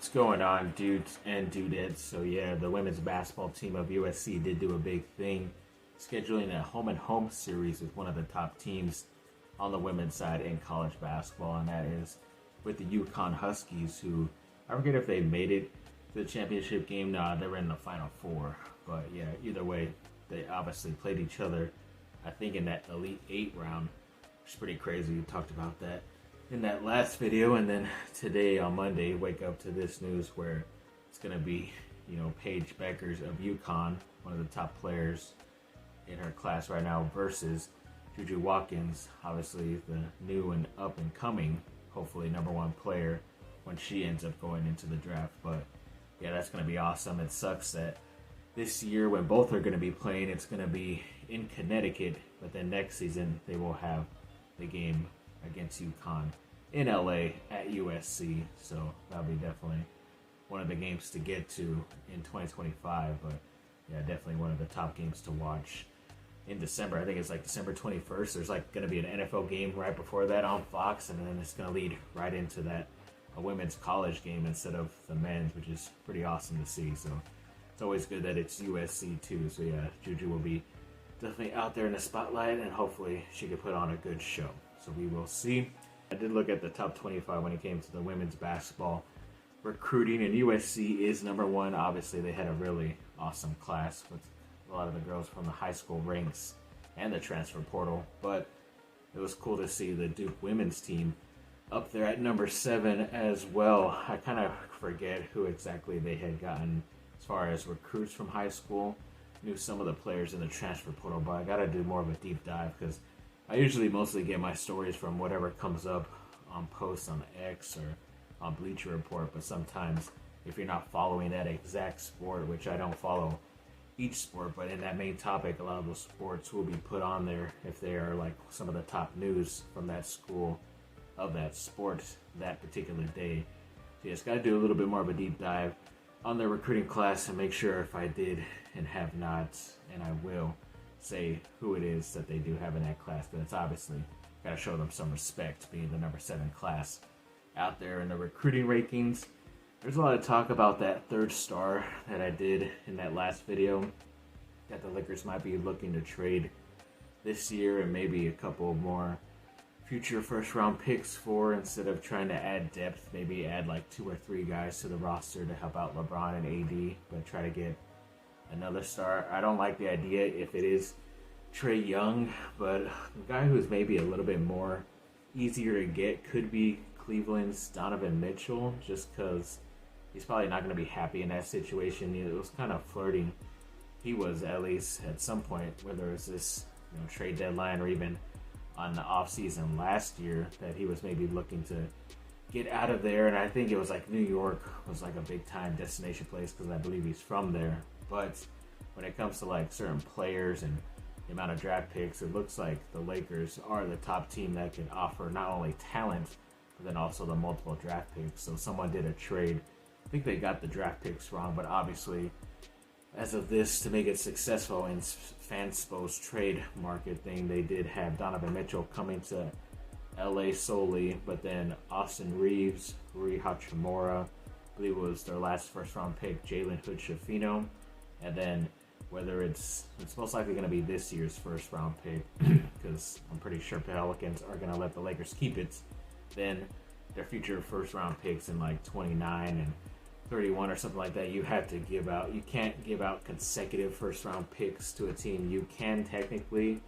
What's going on, dudes and dudettes? So yeah, the women's basketball team of USC did do a big thing, scheduling a home and home series with one of the top teams on the women's side in college basketball, and that is with the UConn Huskies, who I forget if they made it to the championship game. No, they were in the Final Four. But yeah, either way, they obviously played each other, I think, in that Elite Eight round, which is pretty crazy. We talked about that in that last video, and then today on Monday, wake up to this news where it's going to be, Paige Beckers of UConn, one of the top players in her class right now, versus Juju Watkins, obviously the new and up and coming, hopefully #1 player when she ends up going into the draft. But yeah, that's going to be awesome. It sucks that this year, when both are going to be playing, it's going to be in Connecticut, but then next season they will have the game against UConn in LA at USC. So that'll be definitely one of the games to get to in 2025. But yeah, definitely one of the top games to watch in December. I think it's like December 21st. There's like going to be an NFL game right before that on Fox, and then it's going to lead right into that a women's college game instead of the men's, which is pretty awesome to see. So it's always good that it's USC too. So yeah, Juju will be definitely out there in the spotlight, and hopefully she could put on a good show. So we will see. I did look at the top 25 when it came to the women's basketball recruiting, and USC is #1. Obviously, they had a really awesome class with a lot of the girls from the high school ranks and the transfer portal. But it was cool to see the Duke women's team up there at #7 as well. I kind of forget who exactly they had gotten as far as recruits from high school. Knew some of the players in the transfer portal, but I got to do more of a deep dive because I usually mostly get my stories from whatever comes up on posts on X or on Bleacher Report, but sometimes if you're not following that exact sport, which I don't follow each sport, but in that main topic, a lot of those sports will be put on there if they are like some of the top news from that school of that sport that particular day. So yeah, it's got to do a little bit more of a deep dive on their recruiting class and make sure if I did and have not, and I will, say who it is that they do have in that class, but it's obviously got to show them some respect being the #7 class out there in the recruiting rankings. There's a lot of talk about that third star that I did in that last video that the Lakers might be looking to trade this year, and maybe a couple more future first round picks for, instead of trying to add depth, maybe add like 2 or 3 guys to the roster to help out LeBron and AD, but try to get another star. I don't like the idea if it is Trae Young, but the guy who's maybe a little bit more easier to get could be Cleveland's Donovan Mitchell, just because he's probably not going to be happy in that situation. It was kind of flirting. He was, at least at some point, whether it was this trade deadline or even on the offseason last year, that he was maybe looking to get out of there. And I think it was like New York was like a big time destination place because I believe he's from there. But when it comes to like certain players and the amount of draft picks, it looks like the Lakers are the top team that can offer not only talent, but then also the multiple draft picks. So someone did a trade. I think they got the draft picks wrong, but obviously, as of this, to make it successful in Fanspo's trade market thing, they did have Donovan Mitchell coming to LA solely, but then Austin Reeves, Rui Hachimura, I believe it was their last first round pick, Jalen Hood-Schifino, and then whether it's most likely going to be this year's first round pick, because I'm pretty sure Pelicans are going to let the Lakers keep it, then their future first round picks in like 29 and 31 or something like that, you have to give out. You can't give out consecutive first round picks to a team. You can technically,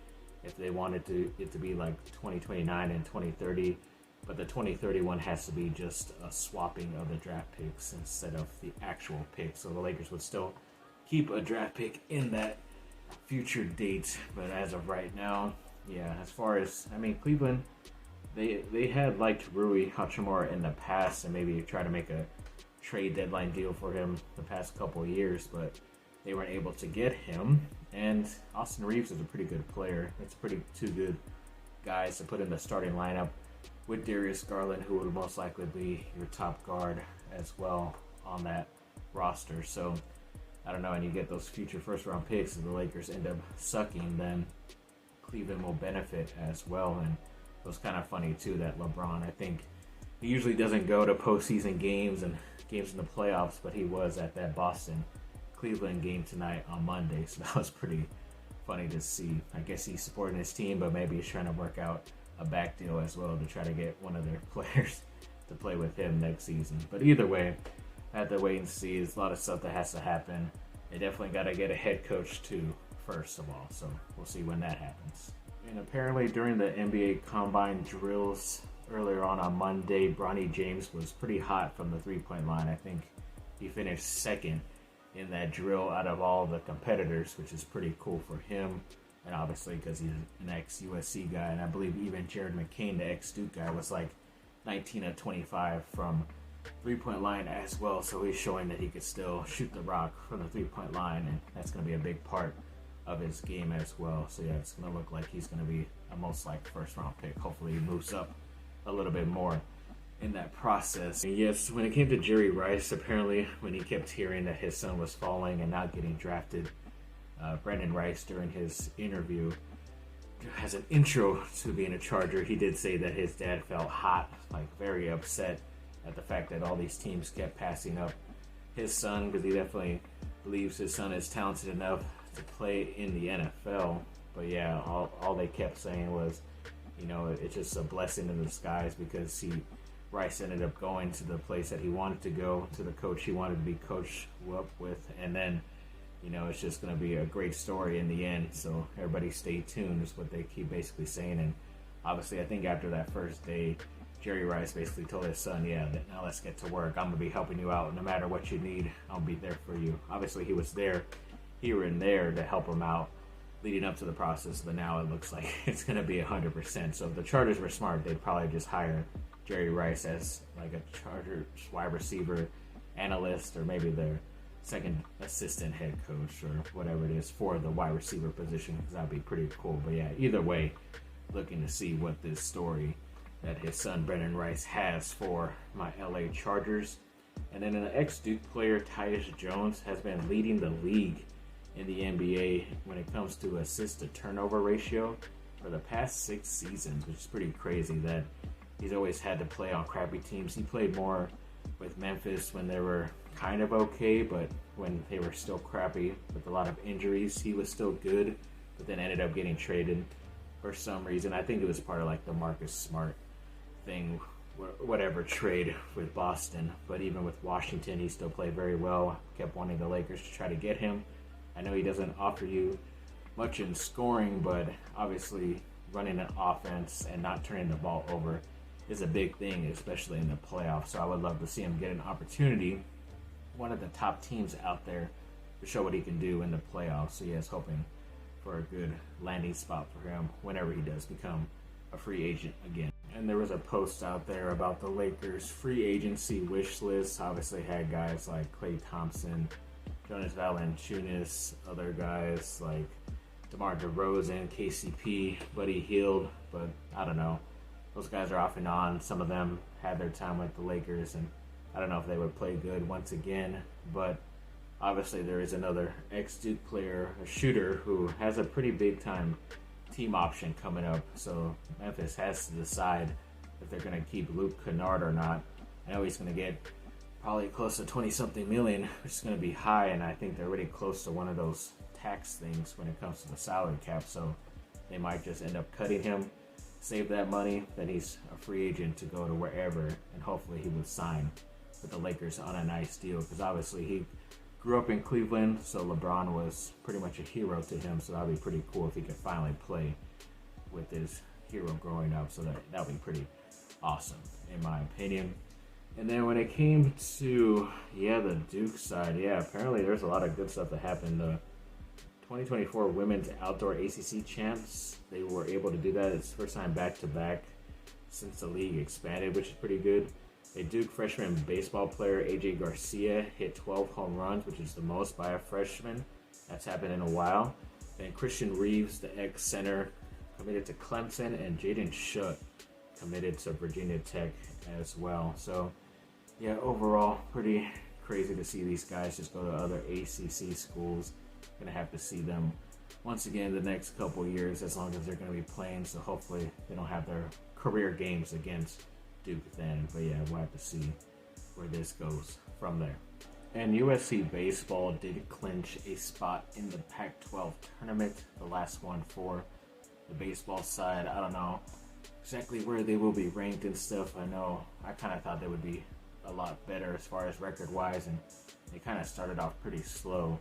if they wanted it to be like 2029 and 2030, but the 2031 has to be just a swapping of the draft picks instead of the actual pick. So the Lakers would still keep a draft pick in that future date, but as of right now, yeah, as far as, Cleveland, they had liked Rui Hachimura in the past and maybe try to make a trade deadline deal for him the past couple of years, but they weren't able to get him. And Austin Reeves is a pretty good player. It's two good guys to put in the starting lineup with Darius Garland, who would most likely be your top guard as well on that roster. So I don't know, and you get those future first round picks, and the Lakers end up sucking, then Cleveland will benefit as well. And it was kind of funny too that LeBron, I think He usually doesn't go to postseason games and games in the playoffs, but he was at that Boston Cleveland game tonight on Monday, so that was pretty funny to see. I guess he's supporting his team, but maybe he's trying to work out a back deal as well to try to get one of their players to play with him next season. But either way, I have to wait and see. There's a lot of stuff that has to happen. They definitely got to get a head coach too, first of all, so we'll see when that happens. And apparently during the NBA Combine drills earlier on Monday, Bronny James was pretty hot from the three-point line. I think he finished second in that drill out of all the competitors, which is pretty cool for him. And obviously because he's an ex-USC guy, and I believe even Jared McCain, the ex-Duke guy, was like 19 of 25 from three-point line as well. So he's showing that he could still shoot the rock from the three-point line, and that's going to be a big part of his game as well. So yeah, it's going to look like he's going to be a most like first-round pick. Hopefully he moves up a little bit more in that process. And yes, when it came to Jerry Rice, apparently when he kept hearing that his son was falling and not getting drafted, Brandon Rice, during his interview, has an intro to being a Charger. He did say that his dad felt hot, like very upset at the fact that all these teams kept passing up his son, because he definitely believes his son is talented enough to play in the NFL. But yeah, all they kept saying was, you know, it's just a blessing in disguise, because Rice ended up going to the place that he wanted to go, to the coach he wanted to be coached up with, and then, you know, it's just going to be a great story in the end. So everybody stay tuned is what they keep basically saying. And obviously I think after that first day, Jerry Rice basically told his son, yeah, now let's get to work. I'm going to be helping you out. No matter what you need, I'll be there for you. Obviously he was there here and there to help him out leading up to the process, but now it looks like it's going to be 100%. So if the Chargers were smart, they'd probably just hire Jerry Rice as like a Chargers wide receiver analyst, or maybe their second assistant head coach, or whatever it is for the wide receiver position, because that'd be pretty cool. But yeah, either way, looking to see what this story that his son Brandon Rice has for my LA Chargers. And then an ex-Duke player, Tyus Jones, has been leading the league in the NBA when it comes to assist to turnover ratio for the past 6 seasons, which is pretty crazy that he's always had to play on crappy teams. He played more with Memphis when they were kind of okay, but when they were still crappy with a lot of injuries, he was still good, but then ended up getting traded for some reason. I think it was part of like the Marcus Smart thing, whatever trade with Boston. But even with Washington, he still played very well. Kept wanting the Lakers to try to get him. I know he doesn't offer you much in scoring, but obviously running an offense and not turning the ball over is a big thing, especially in the playoffs. So I would love to see him get an opportunity, one of the top teams out there, to show what he can do in the playoffs. So yes, hoping for a good landing spot for him whenever he does become a free agent again. And there was a post out there about the Lakers free agency wish list. Obviously had guys like Klay Thompson, Jonas Valanciunas, other guys like DeMar DeRozan, KCP, Buddy Hield, but I don't know. Those guys are off and on. Some of them had their time with the Lakers, and I don't know if they would play good once again. But obviously there is another ex-Duke player, a shooter, who has a pretty big-time team option coming up. So Memphis has to decide if they're going to keep Luke Kennard or not. I know he's going to get probably close to 20-something million, which is going to be high, and I think they're already close to one of those tax things when it comes to the salary cap. So they might just end up cutting him, save that money, then he's a free agent to go to wherever, and hopefully he would sign with the Lakers on a nice deal, because obviously he grew up in Cleveland, so LeBron was pretty much a hero to him. So that'd be pretty cool if he could finally play with his hero growing up. So that would be pretty awesome, in my opinion. And then when it came to, the Duke side, apparently there's a lot of good stuff that happened. The 2024 Women's Outdoor ACC Champs, they were able to do that. It's the first time back-to-back since the league expanded, which is pretty good. A Duke freshman baseball player, AJ Garcia, hit 12 home runs, which is the most by a freshman. That's happened in a while. Then Christian Reeves, the ex-center, committed to Clemson, and Jaden Schutt committed to Virginia Tech as well. So, overall, pretty crazy to see these guys just go to other ACC schools. Gonna have to see them once again the next couple years, as long as they're gonna be playing. So hopefully they don't have their career games against Duke then. But yeah, we'll have to see where this goes from there. And USC baseball did clinch a spot in the Pac-12 tournament, the last one for the baseball side. I don't know exactly where they will be ranked and stuff. I kind of thought they would be a lot better as far as record-wise, and they kind of started off pretty slow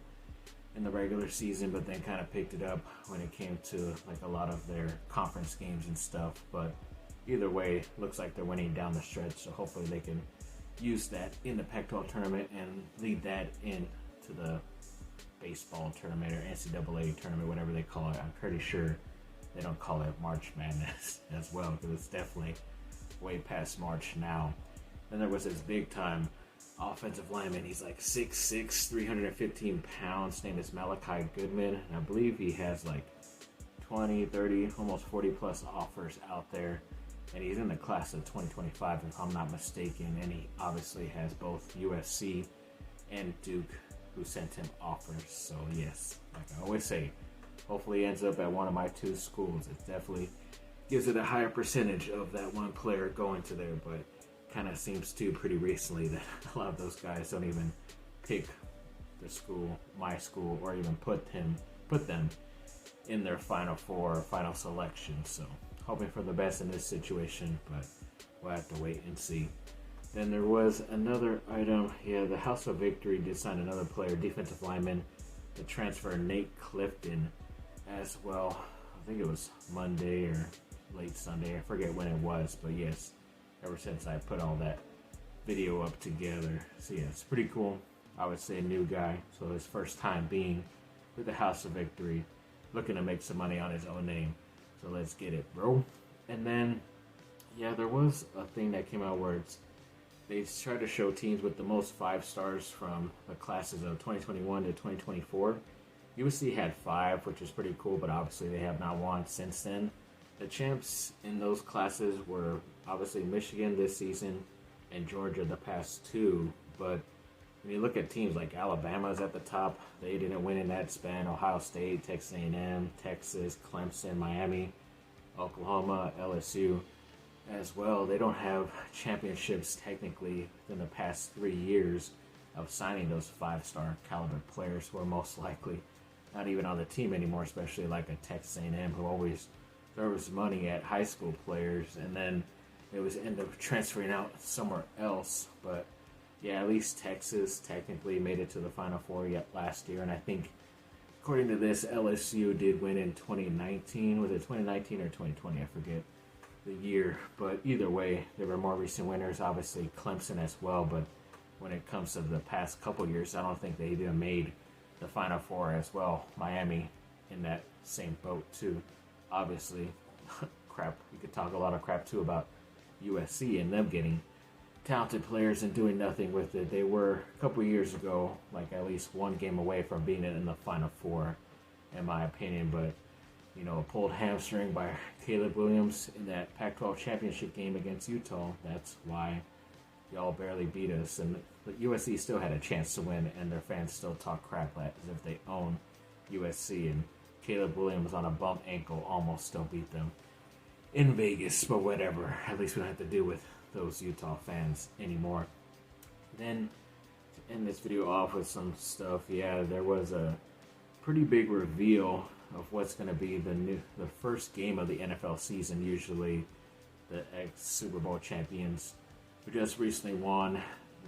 in the regular season, but then kind of picked it up when it came to like a lot of their conference games and stuff. But either way, looks like they're winning down the stretch, so hopefully they can use that in the Pac-12 tournament and lead that into the baseball tournament or NCAA tournament, whatever they call it. I'm pretty sure they don't call it March Madness as well, because it's definitely way past March now. Then there was this big time offensive lineman. He's like 6'6", 315 pounds. His name is Malachi Goodman, and I believe he has like 20, 30, almost 40 plus offers out there. And he's in the class of 2025, if I'm not mistaken. And he obviously has both USC and Duke who sent him offers. So yes, like I always say, hopefully he ends up at one of my two schools. It definitely gives it a higher percentage of that one player going to there. But kind of seems too pretty recently that a lot of those guys don't even pick the school, my school, or even put them in their final four or final selection. So hoping for the best in this situation, but we'll have to wait and see. Then there was another item. Yeah, the House of Victory did sign another player, defensive lineman, the transfer Nate Clifton as well. I think it was Monday or late Sunday. I forget when it was, but yes, ever since I put all that video up together. So yeah, it's pretty cool. I would say a new guy, so his first time being with the House of Victory, looking to make some money on his own name. So let's get it, bro. And then, yeah, there was a thing that came out where they tried to show teams with the most 5 stars from the classes of 2021 to 2024. USC had 5, which is pretty cool, but obviously they have not won since then. The champs in those classes were obviously Michigan this season and Georgia the past 2. But when you look at teams like Alabama's at the top, they didn't win in that span. Ohio State, Texas A&M, Texas, Clemson, Miami, Oklahoma, LSU as well. They don't have championships technically in the past 3 years of signing those 5-star caliber players who are most likely not even on the team anymore, especially like a Texas A&M who always throws money at high school players and then they always end up transferring out somewhere else. But yeah, at least Texas technically made it to the Final Four yet last year, and I think, according to this, LSU did win in 2019. Was it 2019 or 2020? I forget the year, but either way, there were more recent winners, obviously Clemson as well, but when it comes to the past couple years, I don't think they even made the Final Four as well. Miami in that same boat too. Obviously, crap, we could talk a lot of crap too about USC and them getting talented players and doing nothing with it. They were a couple years ago, like at least one game away from being in the Final Four, in my opinion. But you know, a pulled hamstring by Caleb Williams in that Pac-12 championship game against Utah. That's why y'all barely beat us. And USC still had a chance to win, and their fans still talk crap as if they own USC. And Caleb Williams on a bum ankle almost still beat them in Vegas, but whatever. At least we don't have to deal with those Utah fans anymore. Then to end this video off with some stuff, yeah, there was a pretty big reveal of what's going to be the first game of the NFL season. Usually the ex-Super Bowl champions who just recently won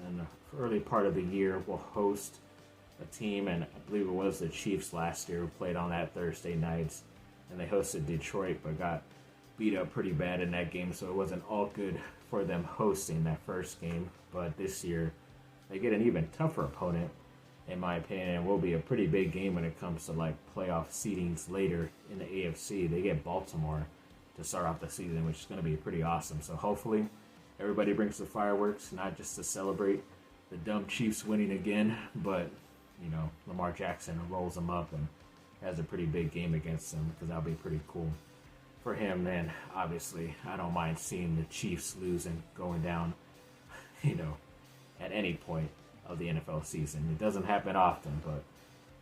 in the early part of the year will host a team, and I believe it was the Chiefs last year who played on that Thursday nights, and they hosted Detroit but got beat up pretty bad in that game, so it wasn't all good for them hosting that first game. But this year they get an even tougher opponent, in my opinion, and will be a pretty big game when it comes to like playoff seedings later in the AFC. They get Baltimore to start off the season, which is going to be pretty awesome. So hopefully everybody brings the fireworks, not just to celebrate the dumb Chiefs winning again, but you know, Lamar Jackson rolls them up and has a pretty big game against them, because that'll be pretty cool for him. And obviously I don't mind seeing the Chiefs lose and going down, you know, at any point of the NFL season. It doesn't happen often, but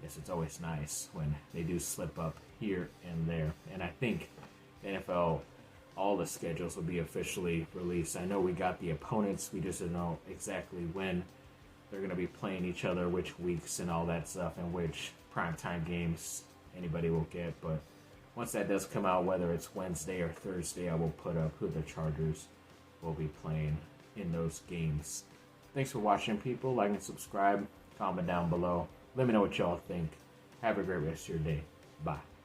yes, it's always nice when they do slip up here and there. And I think the NFL all the schedules will be officially released. I know we got the opponents, we just don't know exactly when they're going to be playing each other, which weeks and all that stuff, and which primetime games anybody will get. But once that does come out, whether it's Wednesday or Thursday, I will put up who the Chargers will be playing in those games. Thanks for watching, people. Like and subscribe. Comment down below. Let me know what y'all think. Have a great rest of your day. Bye.